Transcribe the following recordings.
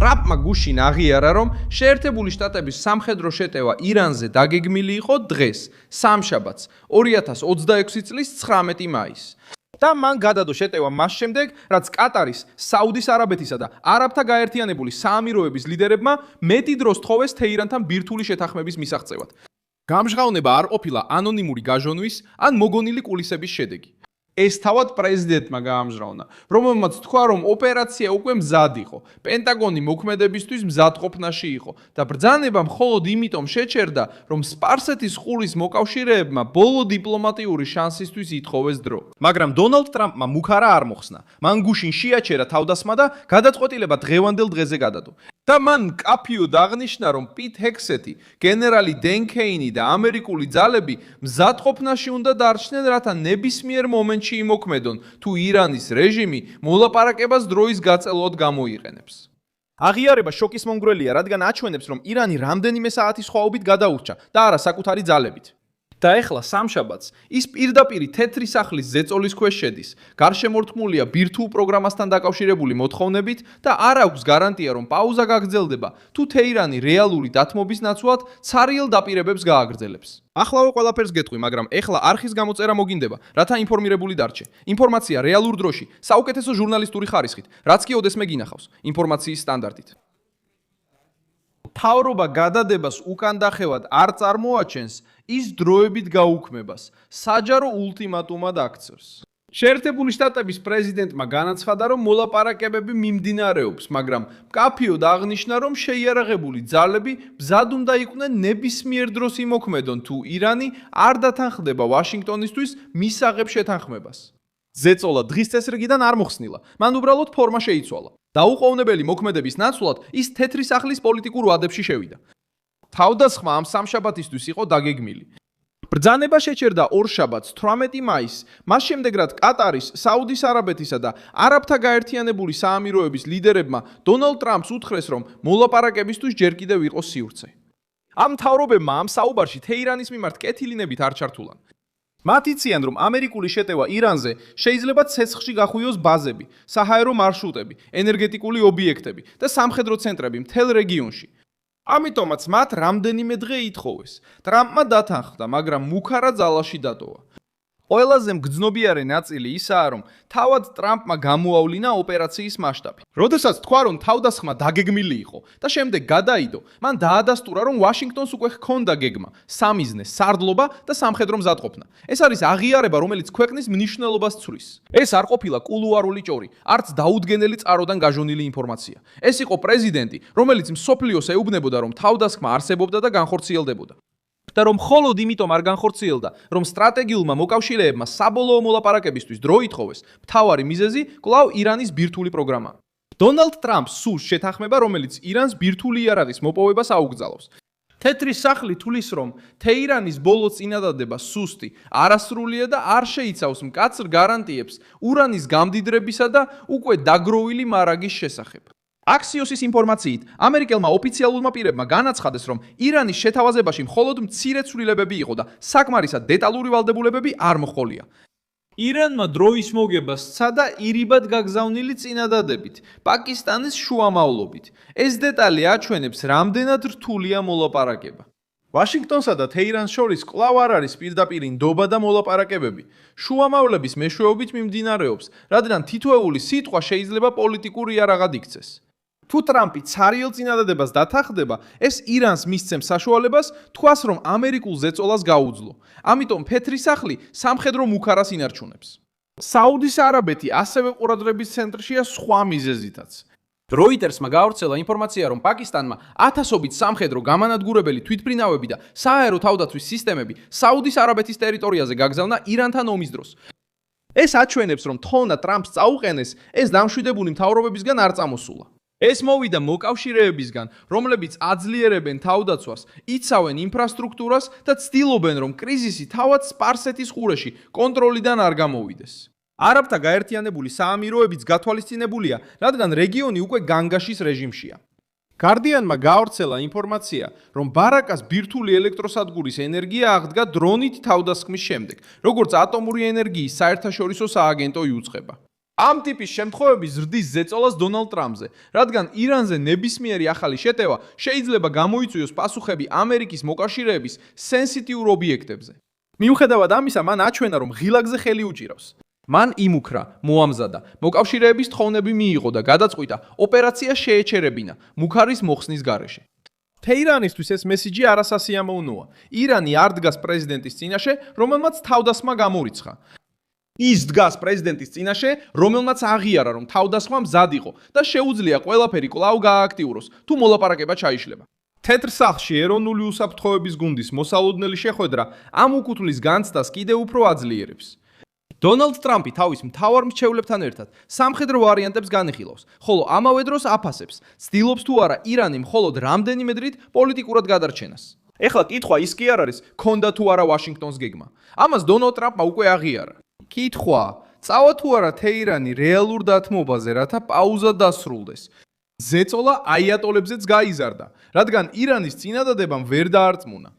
ტრამპმა გუშინ აღიარა, რომ შეერთებული შტატების სამხედრო შეტევა ირანზე დაგეგმილი იყო დღეს, სამშაბათს, 2026 წლის 19 მაისს. და მან გადადო შეტევა მას შემდეგ, რაც კატარის, საუდის არაბეთისა და არაბთა გაერთიანებული საამიროების ლიდერებმა მეტი დროს თხოვეს თეირანთან ბირთვული შეთანხმების მისაღწევად. გამჟღავნება არ ყოფილა ანონიმური გაჟონვის ან მოგონილი კულისების შედეგი. ეს თავად პრეზიდენტმა გაამჟღავნა, რომელმაც თქვა, რომ ოპერაცია უკვე მზად იყო, პენტაგონი მოქმედებისთვის მზადყოფნაში იყო და ბრძანება მხოლოდ იმიტომ შეჩერდა, რომ სპარსეთის ყურის მოკავშირეებმა ბოლო დიპლომატიური შანსისთვის ითხოვეს დრო. მაგრამ დონალდ ტრამპმა მუქარა არ მოხსნა. მან გუშინ შეაჩერა თავდასხმა და გადაწყვეტილება დღევანდელ დღეზე გადადო. და მან კაფიოდ აღნიშნა, რომ პიტ ჰექსეთი, გენერალი დენ ქეინი და ამერიკული ძალები მზადყოფნაში უნდა დარჩნენ, რათა ნებისმიერ მომენტში იმოქმედონ, თუ ირანის რეჟიმი მოლაპარაკებას დროის გაწელვად გამოიყენებს. აღიარება შოკისმომგვრელია, რადგან აჩვენებს, რომ ირანი რამდენიმე საათის სხვაობით გადაურჩა და არა საკუთარი ძალებით. და ეხლა სამშაბათს ის პირდაპირ თეთრი სახლის ზეწოლის ქვეშ შედის. გარშემორტყმულია ბირთვულ პროგრამასთან დაკავშირებული მოთხოვნებით და არ აქვს გარანტია, რომ პაუზა გაგრძელდება, თუ თეირანი რეალური დათმობის ნაცვლად ცარიელ დაპირებებს გააგრძელებს. ახლავე ყველაფერს გეტყვი, მაგრამ ეხლა არხის გამოწერა მოგინდება, რათა ინფორმირებული დარჩე. ინფორმაცია რეალურ დროში, საუკეთესო ჟურნალისტური ხარისხით, რაც კი ოდესმე გინახავს, ინფორმაციის სტანდარტით. მთავრობა გადადებას უკან დახევად არ წარმოაჩენს, ის დროებით გაუქმებას, საჯარო ულტიმატუმად აქცევს. შეერთებული შტატების პრეზიდენტმა განაცხადა, რომ მოლაპარაკებები მიმდინარეობს, მაგრამ მკაფიოდ აღნიშნა, რომ შეიარაღებული ძალები მზად უნდა იყვნენ ნებისმიერ დროს იმოქმედონ, თუ ირანი არ დათანხმდება ვაშინგტონისთვის მისაღებ შეთანხმებას. ზეწოლა დღის წესრიგიდან არ მოხსნილა, მან უბრალოდ ფორმა შეიცვალა. დაუყოვნებელი მოქმედების ნაცვლად ის თეთრი სახლის პოლიტიკურ ვადებში შევიდა. თავდასხმა ამ სამშაბათისთვის იყო დაგეგმილი. ბრძანება შეჩერდა ორშაბათს 18 მაისს, მას შემდეგ რაც კატარის, საუდის არაბეთისა და არაბთა გაერთიანებული საამიროების ლიდერებმა დონალდ ტრამპს უთხრეს, რომ მოლაპარაკებისთვის ჯერ კიდევ იყო სივრცე. ამ მთავრობებმა ამ საუბარში თეირანის მიმართ კეთილინებით არ ჩართულან. მათ იციან, რომ ამერიკული შეტევა ირანზე შეიძლება ცეცხლში გახვიოს ბაზები, საჰაერო მარშრუტები, ენერგეტიკული ობიექტები და სამხედრო ცენტრები მთელ რეგიონში. ამიტომაც მათ რამდენიმე დღე ითხოვეს. ტრამპმა დათანხმდა, მაგრამ მუქარა ძალაში დატოვა. ყველაზე მგრძნობიარე ნაწილი ისაა, რომ თავად ტრამპმა გამოავლინა ოპერაციის მასშტაბი. როდესაც თქვა, რომ თავდასხმა დაგეგმილი იყო და შემდეგ გადაიდო, მან დაადასტურა, რომ ვაშინგტონს უკვე ჰქონდა გეგმა, სამიზნე, სარდლობა და სამხედრო მზადყოფნა. ეს არის აღიარება, რომელიც ქვეყნის მნიშვნელობას ცვლის. ეს არ ყოფილა კულუარული ჭორი, არც დაუდგენელი წყაროდან გაჟონილი ინფორმაცია. ეს იყო პრეზიდენტი, რომელიც მსოფლიოს ეუბნებოდა, რომ თავდასხმა არსებობდა და განხორციელდებოდა. და რომ მხოლოდ იმიტომ არ განხორციელდა, რომ სტრატეგიულმა მოკავშირეებმა საბოლოო მოლაპარაკებისთვის დრო ითხოვეს, მთავარი მიზეზი კვლავ ირანის ბირთვული პროგრამა. დონალდ ტრამპს სურს შეთანხმება, რომელიც ირანს ბირთვული იარაღის მოპოვებას აუგზავნოს. თეთრი სახლი თulis, რომ თეირანის ბოლო წინადადება სუსტი, არასრულია და არ შეიცავს მკაცრ გარანტიებს ურანის გამდიდრებისა და უკვე დაგროვილი მარაგის შესახებ. აქსიოსის ინფორმაციით, ამერიკელმა ოფიციალურმა პირებმა განაცხადეს, რომ ირანის შეთავაზებაში მხოლოდ მცირე ცვლილებები იყო და საკმარისად დეტალური ვალდებულებები არ მოჰყოლია. ირანმა დროის მოგებას სცადა ირიბად გაგზავნილი წინადადებით, პაკისტანის შუამავლობით. ეს დეტალი აჩვენებს, რამდენად რთულია მოლაპარაკება. ვაშინგტონსა და თეირანს შორის კვლავ არ არის პირდაპირ ნდობა და მოლაპარაკებები. შუამავლების მეშვეობით მიმდინარეობს, რადგან თითოეული სიტყვა შეიძლება პოლიტიკურ იარაღად იქცეს. თუ ტრამპი ცარიელ წინადადებას დათანხმდება, ეს ირანს მისცემს საშუალებას თქვას, რომ ამერიკულ ზეწოლას გაუძლო. ამიტომ თეთრი სახლი სამხედრო მუქარას ინარჩუნებს. საუდის არაბეთი ასევე ყურადღების ცენტრშია სხვა მიზეზითაც. როიტერსმა გაავრცელა ინფორმაცია, რომ პაკისტანმა ათასობით სამხედრო გამანადგურებელი თვითმფრინავები და სააერო თავდაცვის სისტემები საუდის არაბეთის ტერიტორიაზე გაგზავნა ირანთან ომის დროს. ეს აჩვენებს, რომ თხოვნა ტრამპს წაუყენეს, ეს დამშვიდებული მთავრობებისგან არ წამოსულა. ეს მოვიდა მოკავშირეებისგან, რომლებიც აძლიერებენ თავდაცვას, იცავენ ინფრასტრუქტურას და ცდილობენ, რომ კრიზისი თავად სპარსეთის ყურეში კონტროლიდან არ გამოვიდეს. არაბთა გაერთიანებული საამიროებიც გათვალისწინებულია, რადგან რეგიონი უკვე განგაშის რეჟიმშია. Guardian-მა გაავრცელა ინფორმაცია, რომ ბარაკას ბირთვული ელექტროსადგურის ენერგია აღდგა დრონით თავდასხმის შემდეგ, როგორც ატომური ენერგიის საერთაშორისო სააგენტო იუწყება. ამ ტიპის შემთხვევები ზრდის ზეწოლას დონალდ ტრამპზე, რადგან ირანზე ნებისმიერი ახალი შეტევა შეიძლება გამოიწვიოს პასუხები ამერიკის მოკავშირეების სენსიტიურ ობიექტებზე. მიუხედავად ამისა, მან აჩვენა, რომ ღილაკზე ხელი უჭირავს. მან იმუქრა, მოამზადა, მოკავშირეების თხოვნები მიიღო და გადაწყვიტა ოპერაცია შეეჩერებინა მუქარის მოხსნის გარეშე. თეირანისთვის ეს მესიჯი არასასიამოვნოა. ირანი არ დგას პრეზიდენტის წინაშე, რომელმაც თავდასხმა გამორიცხა. ის დგას პრეზიდენტის წინაშე, რომელმაც აღიარა, რომ თავდასხმა მზად იყო და შეუძლია ყველაფერი კვლავ გააქტიუროს, თუ მოლაპარაკება ჩაიშლება. თეთრ სახლში ეროვნული უსაფრთხოების გუნდის მოსალოდნელი შეხვედრა ამ უკუთვლის განცდას კიდევ უფრო აძლიერებს. დონალდ ტრამპი თავის მთავარ მრჩევლებთან ერთად სამხედრო ვარიანტებს განიხილავს, ხოლო ამავე დროს აფასებს, ცდილობს თუ არა ირანი მხოლოდ რამდენიმე დრით პოლიტიკურად გადარჩენას. ეხლა კითხვა ის კი არ არის, ქონდა თუ არა ვაშინგტონს გეგმა. ამას დონალდ ტრამპმა უკვე აღიარა. კითხვა, წავა თუ არა თეირანი რეალურ დათმობაზე, რათა პაუზა დასრულდეს. ზეწოლა აიატოლებზეც გაიზარდა, რადგან ირანის წინადადებამ ვერ დაარწმუნა.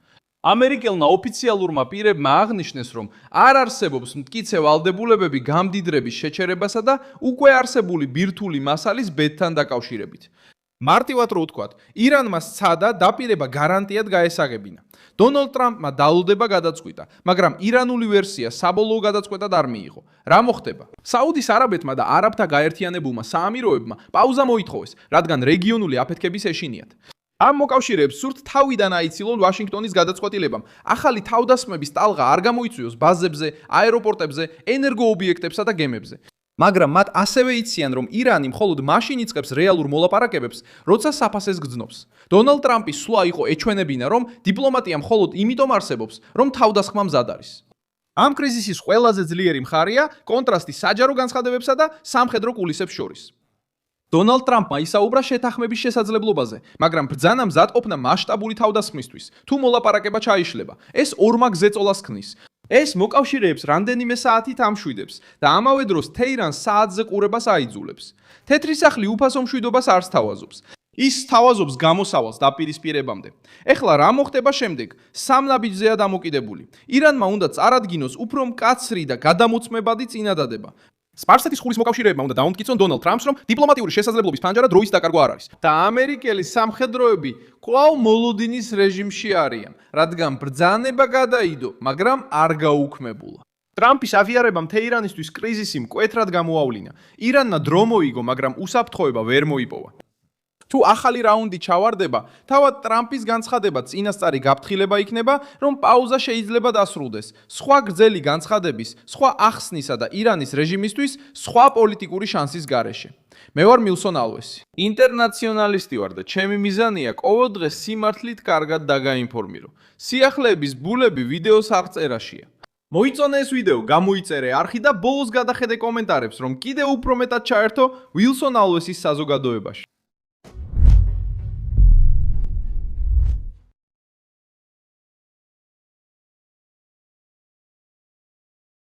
ამერიკელმა ოფიციალურმა პირებმა აღნიშნეს, რომ არ არსებობს მტკიცე ვალდებულებები გამდიდრების შეჩერებასა და უკვე არსებული ბირთვული მასალის ბედთან დაკავშირებით. მარტივად რო ვთქვათ, ირანმა სცადა დაპირება გარანტიად გაესაგებინა. დონალდ ტრამპმა დაულდება გადაწყვიტა, მაგრამ ირანული ვერსია საბოლოო გადაწყვეტად არ მიიღო. რა მოხდება? საუდის არაბეთმა და არაბთა გაერთიანებულმა საამიროებმა პაუზა მოითხოვეს, რადგან რეგიონული აფეთქების ეშინიათ. ამ მოკავშირეებს სურთ თავიდან აიცილონ ვაშინგტონის გადაწყვეტილებამ, ახალი თავდასხმების ტალღა არ გამოიწვიოს ბაზებზე, აეროპორტებზე, ენერგოობიექტებსა და გემებზე. მაგრამ მათ ასევე იციან, რომ ირანი მხოლოდ მაშინ იწყებს რეალურ მოლაპარაკებებს, როცა საფასეს გრძნობს. დონალდ ტრამპი სვლა იყო ეჩვენებინა, რომ დიპლომატია მხოლოდ იმიტომ არსებობს, რომ თავდასხმა მზად არის. ამ კრიზისის ყველაზე ძლიერი მხარეა კონტრასტი საჯარო განცხადებებსა და სამხედრო კულისებს შორის. დონალდ ტრამპმა ისაუბრა შეთანხმების შესაძლებლობაზე, მაგრამ ბრძანა მზად ყოფნა მასშტაბური თავდასხმისთვის, თუ მოლაპარაკება ჩაიშლება. ეს ორმაგ ზეწოლას ქმნის. ეს მოკავშირეებს რამდენიმე საათით ამშვიდებს და ამავე დროს თეირანს საათზე ყურებას აიძულებს. თეთრი სახლი უფასო მშვიდობას არ სთავაზობს. ის სთავაზობს გამოსავალს დაპირისპირებამდე. ეხლა რა მოხდება შემდეგ? სამ ნაბიჯზეა დამოკიდებული. ირანმა უნდა წარადგინოს უფრო მკაცრი და გადამოწმებადი წინადადება. სპარსეთის ხურის მოკავშირეებმა უნდა დაუმტკიცონ დონალდ ტრამპს, რომ დიპლომატიური შესაძლებლობის ფანჯარა დროის დაკარგვა არ არის. და ამერიკელი სამხედროები კვლავ მოლოდინის რეჟიმში არიან, რადგან ბრძანება გადაიდო, მაგრამ არ გაუქმებულა. ტრამპის აღიარებამ თეირანისთვის კრიზისი მკვეთრად გამოავლინა. ირანმა დრო მოიგო, მაგრამ უსაფრთხოება ვერ მოიპოვა. თუ ახალი რაუნდი ჩავარდება, თავად ტრამპის განცხადება წინასწარი გაფრთხილება იქნება, რომ პაუზა შეიძლება დასრულდეს. სხვა გრძელი განცხადების, სხვა ახსნისა და ირანის რეჟიმისთვის სხვა პოლიტიკური შანსის გარეშე. მე ვარ მილსონ ალვესი. ინტერნაციონალისტი ვარ და ჩემი მიზანია ყოველდღე სიმართლით კარგად დაგაინფორმირო. სიახლეების ბულები ვიდეოს აღწერაშია. მოიწონე ეს ვიდეო, გამოიწერე არხი და ბოლოს გადახედე კომენტარებს, რომ კიდევ უფრო მეტად ჩაერთო ვილსონ ალვესის საზოგადოებაში.